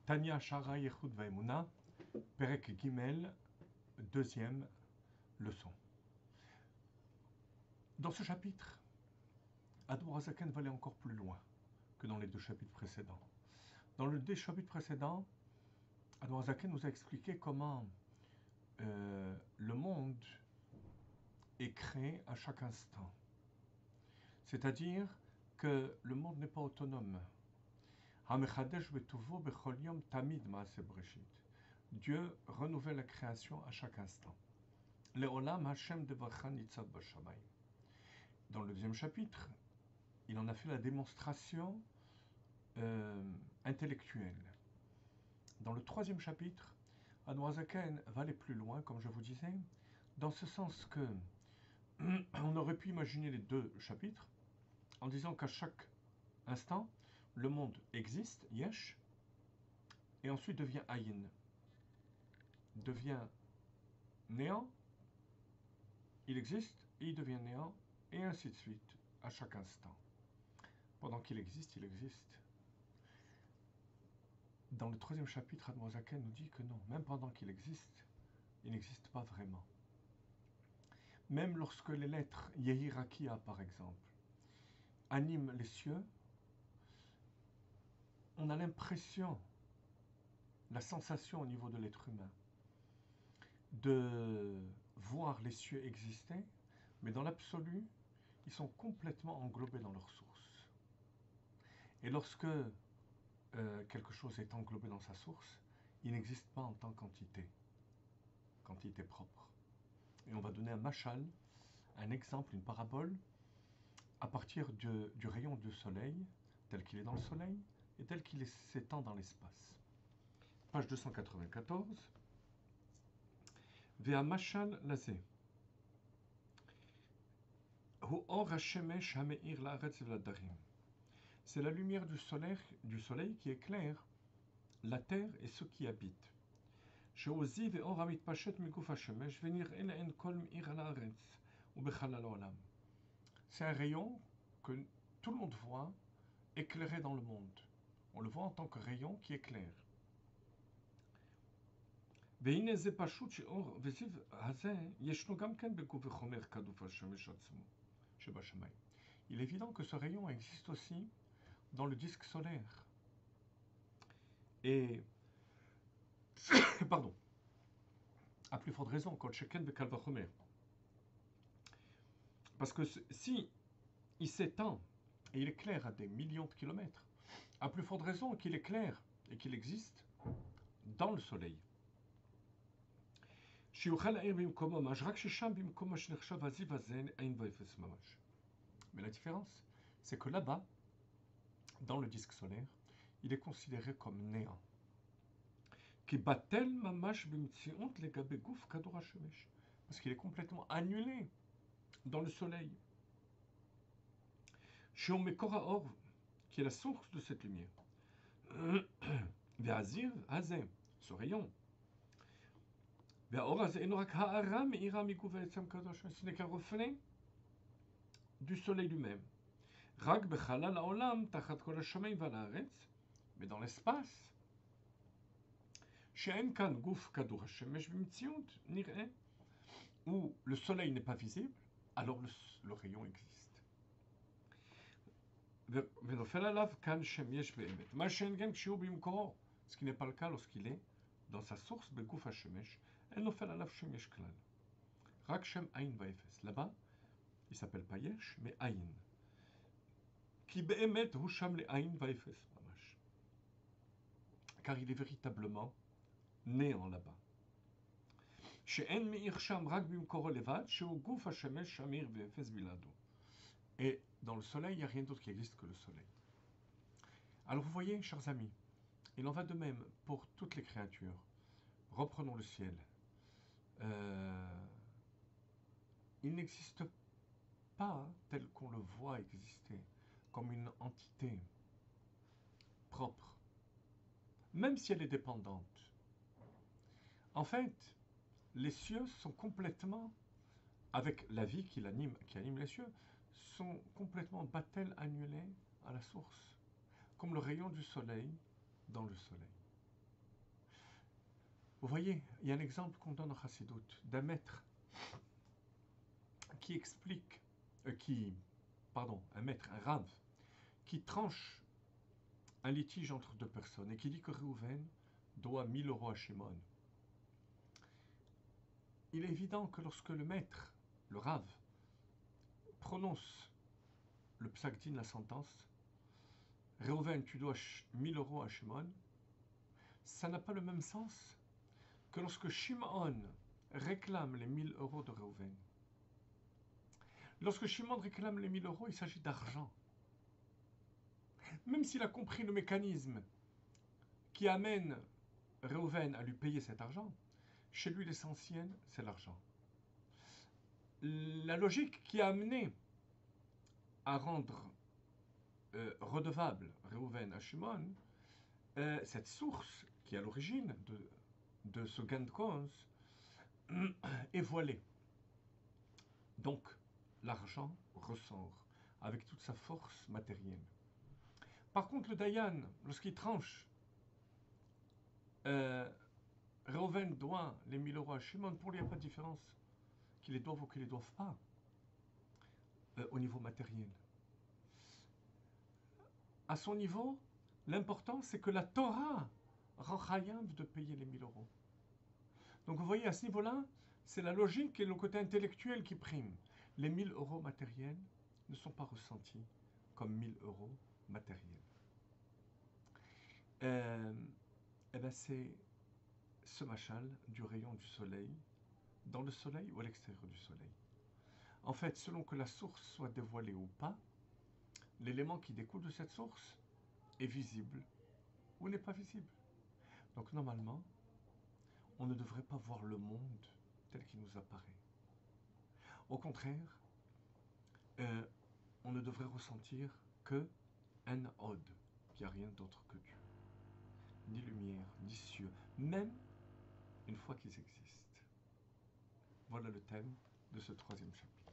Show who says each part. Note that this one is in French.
Speaker 1: Tania Shara Yechud Vaemuna, Perek Gimel, deuxième leçon. Dans ce chapitre, Admor Hazaken va aller encore plus loin que dans les deux chapitres précédents. Dans les deux chapitres précédents, Admor Hazaken nous a expliqué comment le monde est créé à chaque instant. C'est-à-dire que le monde n'est pas autonome. Dieu renouvelle la création à chaque instant. Dans le deuxième chapitre, il en a fait la démonstration intellectuelle. Dans le troisième chapitre, Admor Hazaken va aller plus loin, comme je vous disais, dans ce sens que on aurait pu imaginer les deux chapitres en disant qu'à chaque instant, le monde existe, yesh, et ensuite devient ayin, devient néant, il existe, et il devient néant, et ainsi de suite, à chaque instant. Pendant qu'il existe, il existe. Dans le troisième chapitre, Admor Hazaken nous dit que non, même pendant qu'il existe, il n'existe pas vraiment. Même lorsque les lettres Yehirakia, par exemple, animent les cieux, on a l'impression, la sensation au niveau de l'être humain, de voir les cieux exister, mais dans l'absolu, ils sont complètement englobés dans leur source. Et lorsque quelque chose est englobé dans sa source, il n'existe pas en tant qu'entité, quantité propre. Et on va donner un machal, un exemple, une parabole, à partir du rayon du soleil, tel qu'il est dans le soleil, et tel qu'il s'étend dans l'espace. Page 294. Vea machal lazé. C'est la lumière du soleil qui éclaire la terre et ceux qui habitent. C'est un rayon que tout le monde voit éclairé dans le monde. On le voit en tant que rayon qui éclaire. Il est évident que ce rayon existe aussi dans le disque solaire. Et, pardon, à plus forte raison, parce que si il s'étend et il éclaire à des millions de kilomètres, à plus forte raison qu'il éclaire et qu'il existe dans le soleil. Mais la différence, c'est que là-bas, dans le disque solaire, il est considéré comme néant. Parce qu'il est complètement annulé dans le soleil. Qui est la source de cette lumière. Ce rayon. Ce n'est qu'un reflet du soleil lui-même. Mais dans l'espace, où le soleil n'est pas visible, alors le rayon existe. Ce qui n'est pas le cas lorsqu'il est dans sa source, là-bas, il s'appelle pas Yesh, mais Ayin. Car il est véritablement néant là-bas. Et dans le soleil, il n'y a rien d'autre qui existe que le soleil. Alors vous voyez, chers amis, il en va de même pour toutes les créatures. Reprenons le ciel. Il n'existe pas tel qu'on le voit exister, comme une entité propre, même si elle est dépendante. En fait, les cieux sont complètement, avec la vie qui anime les cieux, sont complètement battels annulés à la source, comme le rayon du soleil dans le soleil. Vous voyez, il y a un exemple qu'on donne en Chassidut d'un maître qui explique, un maître, un Rav, qui tranche un litige entre deux personnes et qui dit que Reuven doit 1000 euros à Shimon. Il est évident que lorsque le maître, le Rav, prononce le psak din, la sentence, Reuven, tu dois 1000 euros à Shimon, ça n'a pas le même sens que lorsque Shimon réclame les 1000 euros de Reuven. Lorsque Shimon réclame les 1000 euros, il s'agit d'argent. Même s'il a compris le mécanisme qui amène Reuven à lui payer cet argent, chez lui l'essentiel, c'est l'argent. La logique qui a amené à rendre redevable Reuven à Shimon, cette source qui est à l'origine de ce gain de cause, est voilée. Donc, l'argent ressort avec toute sa force matérielle. Par contre, le Dayan, lorsqu'il tranche, Reuven doit les 1000 euros à Shimon, pour lui, il n'y a pas de différence qu'ils les doivent ou qu'ils ne les doivent pas au niveau matériel. À son niveau, l'important, c'est que la Torah rend chayav de payer les 1000 euros. Donc vous voyez, à ce niveau-là, c'est la logique et le côté intellectuel qui priment. Les 1000 euros matériels ne sont pas ressentis comme 1000 euros matériels. C'est ce machal du rayon du soleil, dans le soleil ou à l'extérieur du soleil. En fait, selon que la source soit dévoilée ou pas, l'élément qui découle de cette source est visible ou n'est pas visible. Donc normalement, on ne devrait pas voir le monde tel qu'il nous apparaît. Au contraire, on ne devrait ressentir que un od, qu'il n'y a rien d'autre que Dieu. Ni lumière, ni cieux, même une fois qu'ils existent. Voilà le thème de ce 3e chapitre.